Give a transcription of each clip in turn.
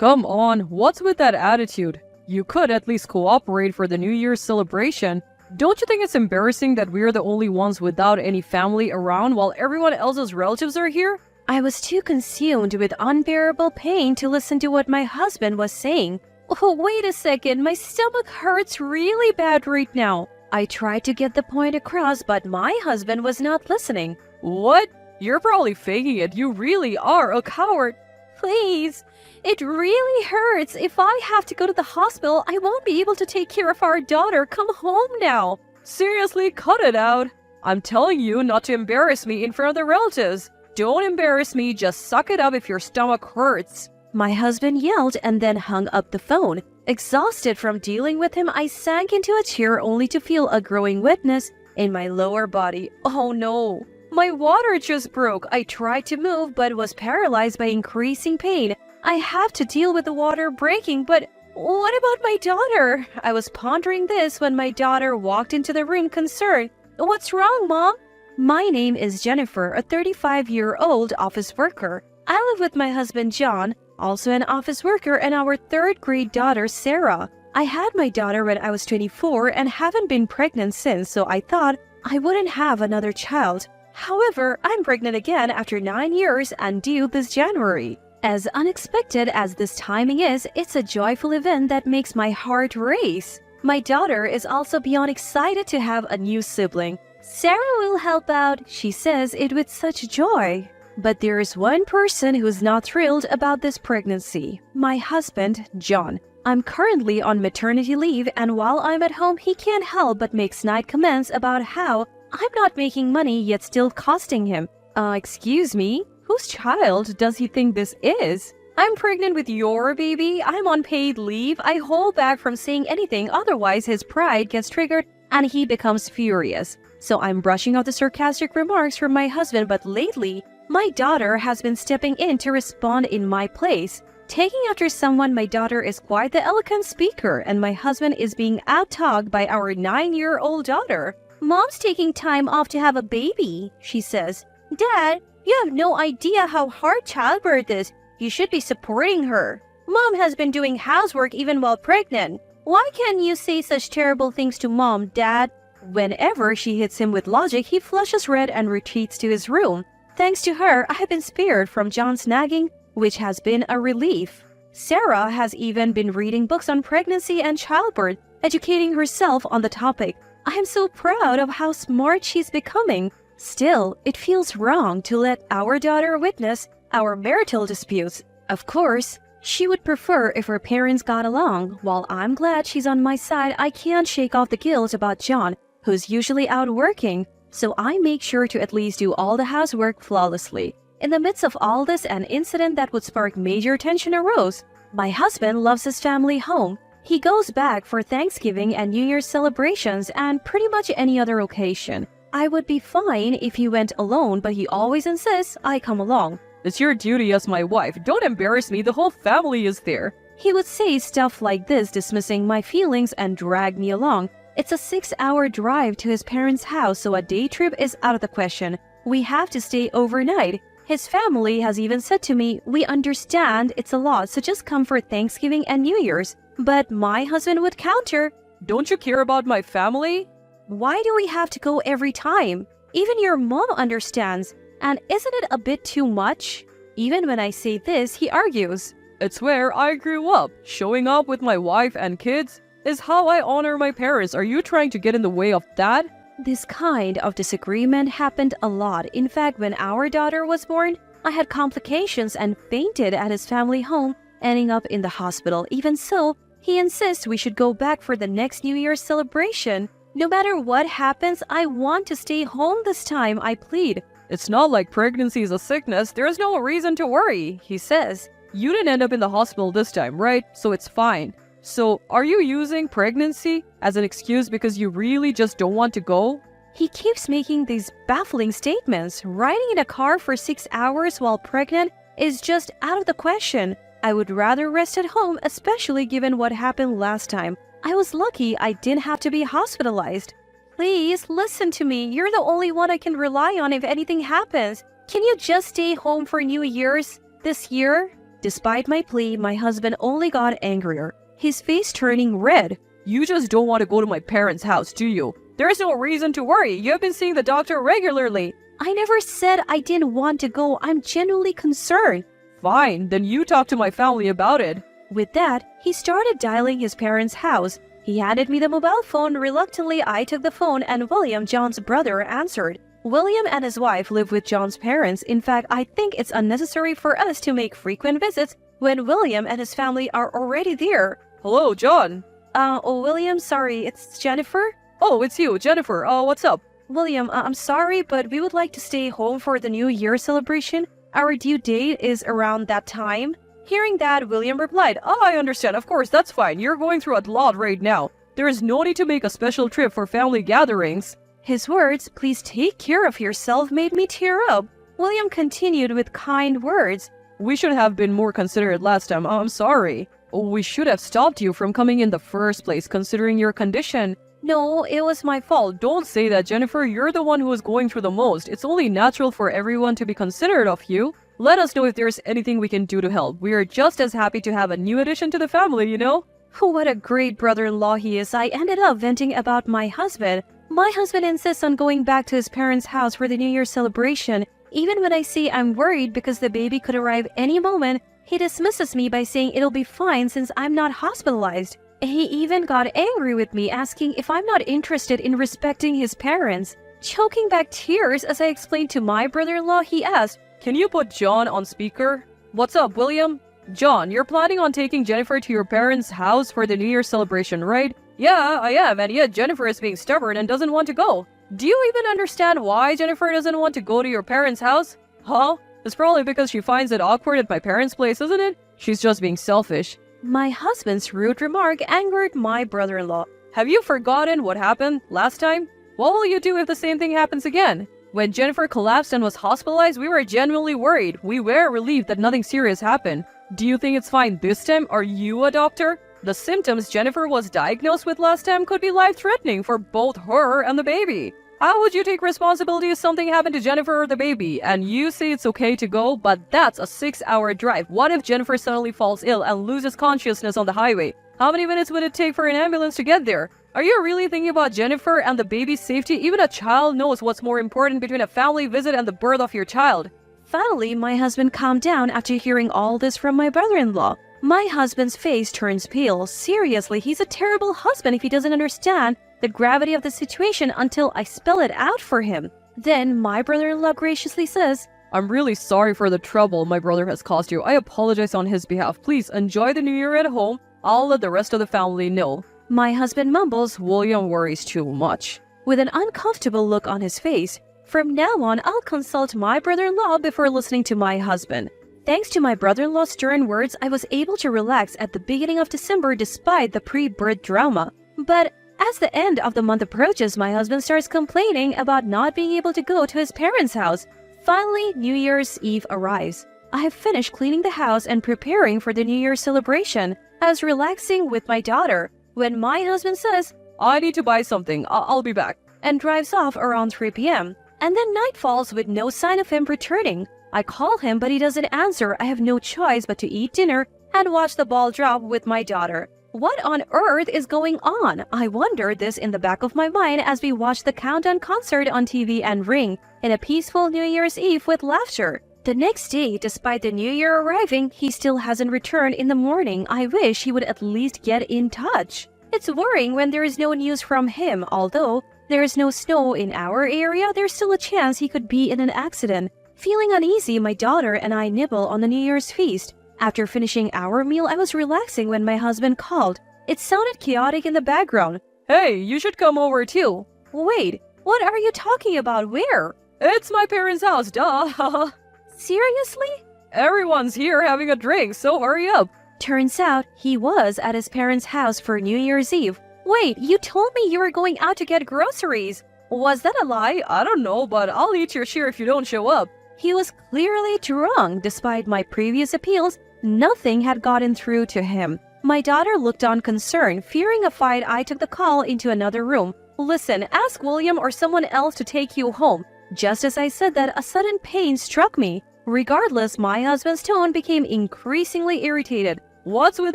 Come on, what's with that attitude? You could at least cooperate for the New Year's celebration. Don't you think it's embarrassing that we're the only ones without any family around while everyone else's relatives are here? I was too consumed with unbearable pain to listen to what my husband was saying. Oh, wait a second, my stomach hurts really bad right now. I tried to get the point across, but my husband was not listening. What? You're probably faking it. You really are a coward. Please, it really hurts. If I have to go to the hospital, I won't be able to take care of our daughter. Come home now. Seriously, cut it out. I'm telling you not to embarrass me in front of the relatives. Don't embarrass me, just suck it up if your stomach hurts. My husband yelled and then hung up the phone. Exhausted from dealing with him, I sank into a chair only to feel a growing wetness in my lower body. Oh no! My water just broke. I tried to move but was paralyzed by increasing pain. I have to deal with the water breaking, but what about my daughter? I was pondering this when my daughter walked into the room concerned. What's wrong, Mom? My name is Jennifer, a 35-year-old office worker. I live with my husband, John, also an office worker, and our third-grade daughter, Sarah. I had my daughter when I was 24 and haven't been pregnant since, so I thought I wouldn't have another child. However, I'm pregnant again after 9 years and due this January. As unexpected as this timing is, it's a joyful event that makes my heart race. My daughter is also beyond excited to have a new sibling. Sarah will help out, she says it with such joy. But there is one person who's not thrilled about this pregnancy. My husband, John. I'm currently on maternity leave, and while I'm at home, he can't help but make snide comments about how I'm not making money yet still costing him. Excuse me? Whose child does he think this is? I'm pregnant with your baby. I'm on paid leave. I hold back from saying anything, otherwise his pride gets triggered and he becomes furious. So I'm brushing off the sarcastic remarks from my husband, but lately, my daughter has been stepping in to respond in my place. Taking after someone, my daughter is quite the eloquent speaker, and my husband is being out-talked by our 9-year-old daughter. Mom's taking time off to have a baby, she says. Dad, you have no idea how hard childbirth is. You should be supporting her. Mom has been doing housework even while pregnant. Why can't you say such terrible things to Mom, Dad? Whenever she hits him with logic, he flushes red and retreats to his room. Thanks to her, I have been spared from John's nagging, which has been a relief. Sarah has even been reading books on pregnancy and childbirth, educating herself on the topic. I am so proud of how smart she's becoming. Still, it feels wrong to let our daughter witness our marital disputes. Of course, she would prefer if her parents got along. While I'm glad she's on my side, I can't shake off the guilt about John, who's usually out working, so I make sure to at least do all the housework flawlessly. In the midst of all this, an incident that would spark major tension arose. My husband loves his family home. He goes back for Thanksgiving and New Year's celebrations and pretty much any other occasion. I would be fine if he went alone, but he always insists I come along. It's your duty as my wife. Don't embarrass me. The whole family is there. He would say stuff like this, dismissing my feelings, and drag me along. It's a 6-hour drive to his parents' house, so a day trip is out of the question. We have to stay overnight. His family has even said to me, we understand it's a lot, so just come for Thanksgiving and New Year's. But my husband would counter, don't you care about my family? Why do we have to go every time? Even your mom understands. And isn't it a bit too much? Even when I say this, he argues. It's where I grew up. Showing up with my wife and kids is how I honor my parents. Are you trying to get in the way of that? This kind of disagreement happened a lot. In fact, when our daughter was born, I had complications and fainted at his family home, ending up in the hospital. Even so, he insists we should go back for the next New Year's celebration. No matter what happens, I want to stay home this time, I plead. It's not like pregnancy is a sickness. There's no reason to worry, he says. You didn't end up in the hospital this time, right? So it's fine. So, are you using pregnancy as an excuse because you really just don't want to go? He keeps making these baffling statements. Riding in a car for 6 hours while pregnant is just out of the question. I would rather rest at home, especially given what happened last time. I was lucky I didn't have to be hospitalized. Please, listen to me. You're the only one I can rely on if anything happens. Can you just stay home for New Year's this year? Despite my plea, my husband only got angrier, his face turning red. You just don't want to go to my parents' house, do you? There is no reason to worry. You have been seeing the doctor regularly. I never said I didn't want to go. I'm genuinely concerned. Fine, then you talk to my family about it. With that, he started dialing his parents' house. He handed me the mobile phone. Reluctantly, I took the phone and William, John's brother, answered. William and his wife live with John's parents. In fact, I think it's unnecessary for us to make frequent visits when William and his family are already there. Hello, John. William, sorry, it's Jennifer? Oh, it's you, Jennifer. What's up? William, I'm sorry, but we would like to stay home for the New Year celebration. Our due date is around that time. Hearing that, William replied, I understand. Of course, that's fine. You're going through a lot right now. There is no need to make a special trip for family gatherings. His words, please take care of yourself, made me tear up. William continued with kind words. We should have been more considerate last time. I'm sorry. We should have stopped you from coming in the first place, considering your condition. No, it was my fault. Don't say that, Jennifer. You're the one who is going through the most. It's only natural for everyone to be considerate of you. Let us know if there's anything we can do to help. We are just as happy to have a new addition to the family, you know? What a great brother-in-law he is. I ended up venting about my husband. My husband insists on going back to his parents' house for the New Year celebration. Even when I say I'm worried because the baby could arrive any moment, he dismisses me by saying it'll be fine since I'm not hospitalized. He even got angry with me, asking if I'm not interested in respecting his parents. Choking back tears as I explained to my brother-in-law, he asked, Can you put John on speaker? What's up, William? John, you're planning on taking Jennifer to your parents' house for the New Year celebration, right? Yeah, I am, and yet Jennifer is being stubborn and doesn't want to go. Do you even understand why Jennifer doesn't want to go to your parents' house? Huh? It's probably because she finds it awkward at my parents' place, isn't it? She's just being selfish. My husband's rude remark angered my brother-in-law. Have you forgotten what happened last time? What will you do if the same thing happens again? When Jennifer collapsed and was hospitalized, we were genuinely worried. We were relieved that nothing serious happened. Do you think it's fine this time? Are you a doctor? The symptoms Jennifer was diagnosed with last time could be life-threatening for both her and the baby. How would you take responsibility if something happened to Jennifer or the baby, and you say it's okay to go, but that's a 6-hour drive? What if Jennifer suddenly falls ill and loses consciousness on the highway? How many minutes would it take for an ambulance to get there? Are you really thinking about Jennifer and the baby's safety? Even a child knows what's more important between a family visit and the birth of your child. Finally, my husband calmed down after hearing all this from my brother-in-law. My husband's face turns pale. Seriously, he's a terrible husband if he doesn't understand the gravity of the situation until I spell it out for him. Then my brother-in-law graciously says, I'm really sorry for the trouble my brother has caused you. I apologize on his behalf. Please enjoy the New Year at home. I'll let the rest of the family know. My husband mumbles, William worries too much, with an uncomfortable look on his face. From now on, I'll consult my brother-in-law before listening to my husband. Thanks to my brother-in-law's stern words, I was able to relax at the beginning of December despite the pre-birth drama. But as the end of the month approaches, my husband starts complaining about not being able to go to his parents' house. Finally, New Year's Eve arrives. I have finished cleaning the house and preparing for the New Year's celebration. I was relaxing with my daughter when my husband says, I need to buy something. I'll be back. And drives off around 3 p.m. And then night falls with no sign of him returning. I call him, but he doesn't answer. I have no choice but to eat dinner and watch the ball drop with my daughter. What on earth is going on? I wonder this in the back of my mind as we watch the Countdown concert on TV and Ring in a peaceful New Year's Eve with laughter. The next day, despite the New Year arriving, he still hasn't returned in the morning. I wish he would at least get in touch. It's worrying when there is no news from him. Although there is no snow in our area, there's still a chance he could be in an accident. Feeling uneasy, my daughter and I nibble on the New Year's feast. After finishing our meal, I was relaxing when my husband called. It sounded chaotic in the background. Hey, you should come over too. Wait, what are you talking about? Where? It's my parents' house, duh. Seriously? Everyone's here having a drink, so hurry up. Turns out he was at his parents' house for New Year's Eve. Wait, you told me you were going out to get groceries. Was that a lie? I don't know, but I'll eat your share if you don't show up. He was clearly drunk. Despite my previous appeals, nothing had gotten through to him. My daughter looked on concerned. Fearing a fight, I took the call into another room. Listen, ask William or someone else to take you home. Just as I said that, a sudden pain struck me. Regardless, my husband's tone became increasingly irritated. What's with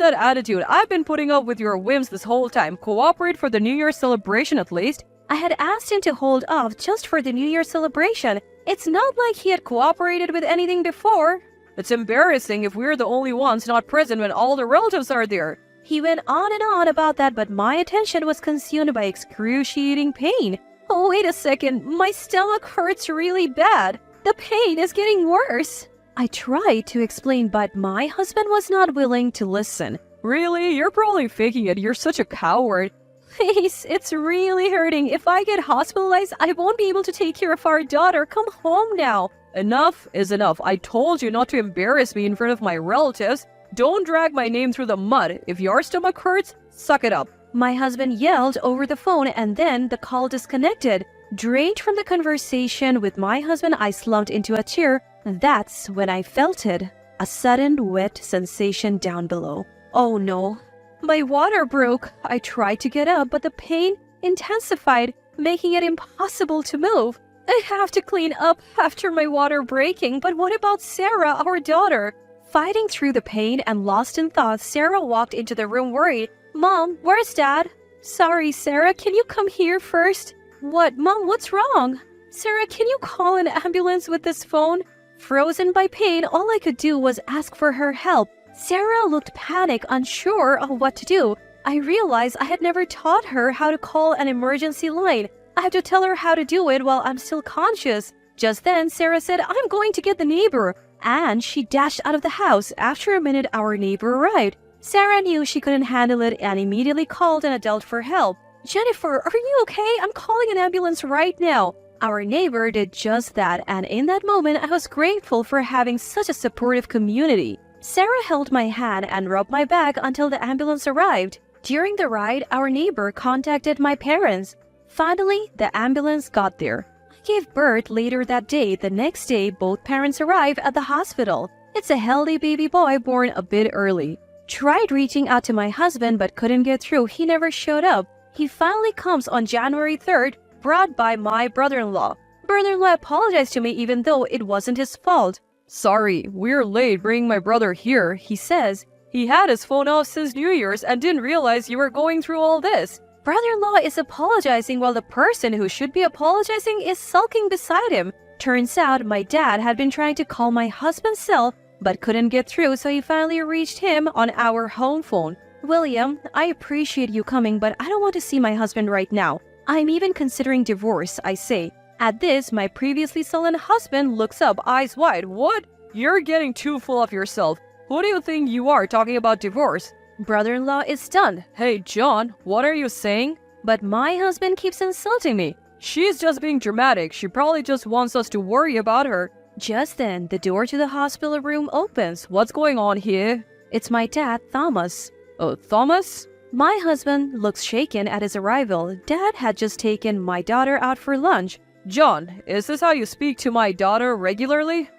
that attitude? I've been putting up with your whims this whole time. Cooperate for the New Year celebration at least. I had asked him to hold off just for the New Year celebration. It's not like he had cooperated with anything before. It's embarrassing if we're the only ones not present when all the relatives are there. He went on and on about that, but my attention was consumed by excruciating pain. Oh, wait a second. My stomach hurts really bad. The pain is getting worse. I tried to explain, but my husband was not willing to listen. Really? You're probably faking it. You're such a coward. Please, it's really hurting. If I get hospitalized, I won't be able to take care of our daughter. Come home now. Enough is enough. I told you not to embarrass me in front of my relatives. Don't drag my name through the mud. If your stomach hurts, suck it up. My husband yelled over the phone and then the call disconnected. Drained from the conversation with my husband, I slumped into a chair. That's when I felt it. A sudden wet sensation down below. Oh no. My water broke. I tried to get up, but the pain intensified, making it impossible to move. I have to clean up after my water breaking, but what about Sarah, our daughter? Fighting through the pain and lost in thought, Sarah walked into the room worried. Mom, where's Dad? Sorry, Sarah, can you come here first? What, Mom, what's wrong? Sarah, can you call an ambulance with this phone? Frozen by pain, all I could do was ask for her help. Sarah looked panicked, unsure of what to do. I realized I had never taught her how to call an emergency line. I had to tell her how to do it while I'm still conscious. Just then, Sarah said, I'm going to get the neighbor. And she dashed out of the house. After a minute, our neighbor arrived. Sarah knew she couldn't handle it and immediately called an adult for help. Jennifer, are you okay? I'm calling an ambulance right now. Our neighbor did just that, and in that moment, I was grateful for having such a supportive community. Sarah held my hand and rubbed my back until the ambulance arrived. During the ride, our neighbor contacted my parents. Finally, the ambulance got there. I gave birth later that day. The next day, both parents arrived at the hospital. It's a healthy baby boy born a bit early. Tried reaching out to my husband but couldn't get through. He never showed up. He finally comes on January 3rd, brought by my brother-in-law. Brother-in-law apologized to me even though it wasn't his fault. Sorry, we're late bringing my brother here, he says. He had his phone off since New Year's and didn't realize you were going through all this. Brother-in-law is apologizing while the person who should be apologizing is sulking beside him. Turns out my dad had been trying to call my husband's cell but couldn't get through, so he finally reached him on our home phone. William, I appreciate you coming, but I don't want to see my husband right now. I'm even considering divorce, I say. At this, my previously sullen husband looks up, eyes wide. What? You're getting too full of yourself. Who do you think you are talking about divorce? Brother-in-law is stunned. Hey, John, what are you saying? But my husband keeps insulting me. She's just being dramatic. She probably just wants us to worry about her. Just then, the door to the hospital room opens. What's going on here? It's my dad, Thomas. Oh, Thomas? My husband looks shaken at his arrival. Dad had just taken my daughter out for lunch. John, is this how you speak to my daughter regularly?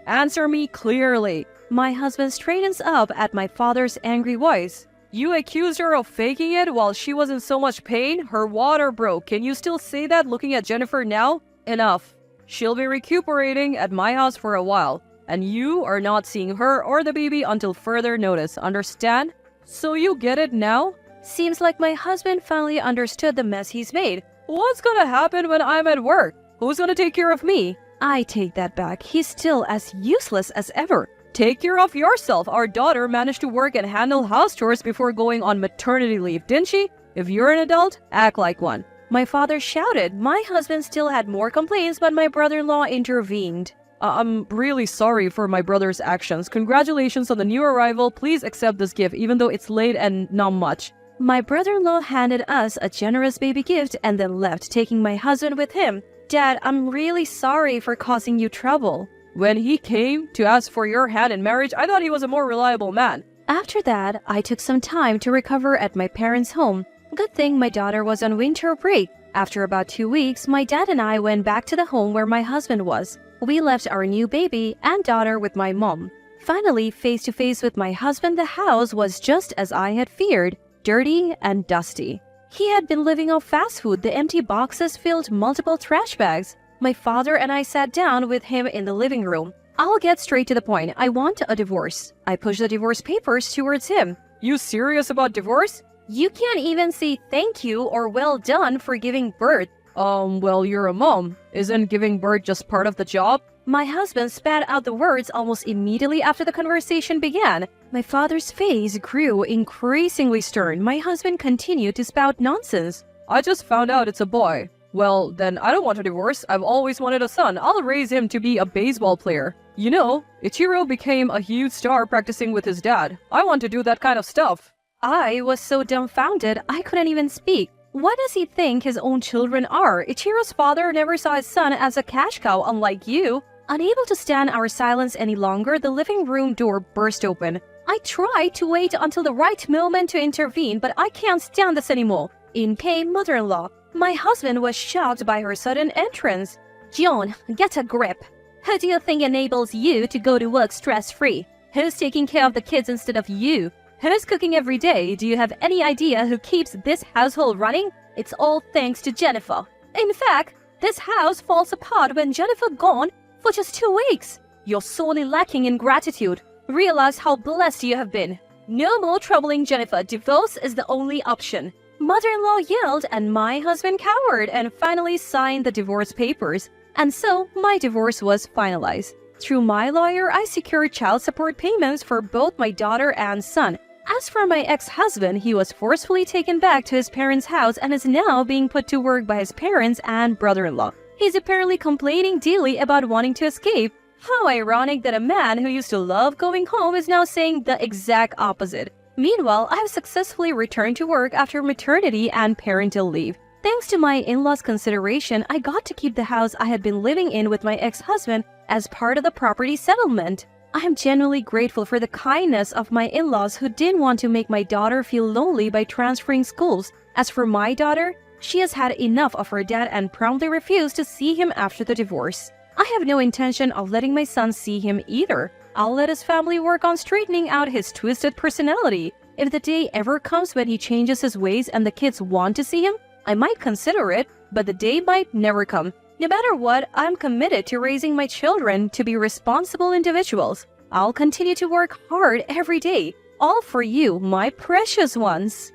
Answer me clearly. My husband straightens up at my father's angry voice. You accused her of faking it while she was in so much pain? Her water broke. Can you still say that looking at Jennifer now? Enough. She'll be recuperating at my house for a while, and you are not seeing her or the baby until further notice, understand? So you get it now? Seems like my husband finally understood the mess he's made. What's gonna happen when I'm at work? Who's gonna take care of me? I take that back. He's still as useless as ever. Take care of yourself. Our daughter managed to work and handle house chores before going on maternity leave, didn't she? If you're an adult, act like one. My father shouted. My husband still had more complaints, but my brother-in-law intervened. I'm really sorry for my brother's actions. Congratulations on the new arrival. Please accept this gift, even though it's late and not much. My brother-in-law handed us a generous baby gift and then left, taking my husband with him. Dad, I'm really sorry for causing you trouble. When he came to ask for your hand in marriage, I thought he was a more reliable man. After that, I took some time to recover at my parents' home. Good thing my daughter was on winter break. After about 2 weeks, my dad and I went back to the home where my husband was. We left our new baby and daughter with my mom. Finally, face to face with my husband, the house was just as I had feared, dirty and dusty. He had been living off fast food. The empty boxes filled multiple trash bags. My father and I sat down with him in the living room. I'll get straight to the point. I want a divorce. I pushed the divorce papers towards him. You serious about divorce? You can't even say thank you or well done for giving birth. Well, you're a mom. Isn't giving birth just part of the job? My husband spat out the words almost immediately after the conversation began. My father's face grew increasingly stern. My husband continued to spout nonsense. I just found out it's a boy. Well, then I don't want a divorce. I've always wanted a son. I'll raise him to be a baseball player. You know, Ichiro became a huge star practicing with his dad. I want to do that kind of stuff. I was so dumbfounded I couldn't even speak. What does he think his own children are? Ichiro's father never saw his son as a cash cow, unlike you. Unable to stand our silence any longer, the living room door burst open. I tried to wait until the right moment to intervene, but I can't stand this anymore. In came mother-in-law. My husband was shocked by her sudden entrance. John, get a grip. Who do you think enables you to go to work stress-free? Who's taking care of the kids instead of you? Who's cooking every day? Do you have any idea who keeps this household running? It's all thanks to Jennifer. In fact, this house falls apart when Jennifer gone for just 2 weeks. You're sorely lacking in gratitude. Realize how blessed you have been. No more troubling Jennifer. Divorce is the only option. Mother-in-law yelled and my husband cowered and finally signed the divorce papers. And so my divorce was finalized. Through my lawyer, I secured child support payments for both my daughter and son. As for my ex-husband, he was forcefully taken back to his parents' house and is now being put to work by his parents and brother-in-law. He's apparently complaining daily about wanting to escape. How ironic that a man who used to love going home is now saying the exact opposite. Meanwhile, I have successfully returned to work after maternity and parental leave. Thanks to my in-laws' consideration, I got to keep the house I had been living in with my ex-husband as part of the property settlement. I am genuinely grateful for the kindness of my in-laws who didn't want to make my daughter feel lonely by transferring schools. As for my daughter, she has had enough of her dad and promptly refused to see him after the divorce. I have no intention of letting my son see him either. I'll let his family work on straightening out his twisted personality. If the day ever comes when he changes his ways and the kids want to see him, I might consider it, but the day might never come. No matter what, I'm committed to raising my children to be responsible individuals. I'll continue to work hard every day, all for you, my precious ones.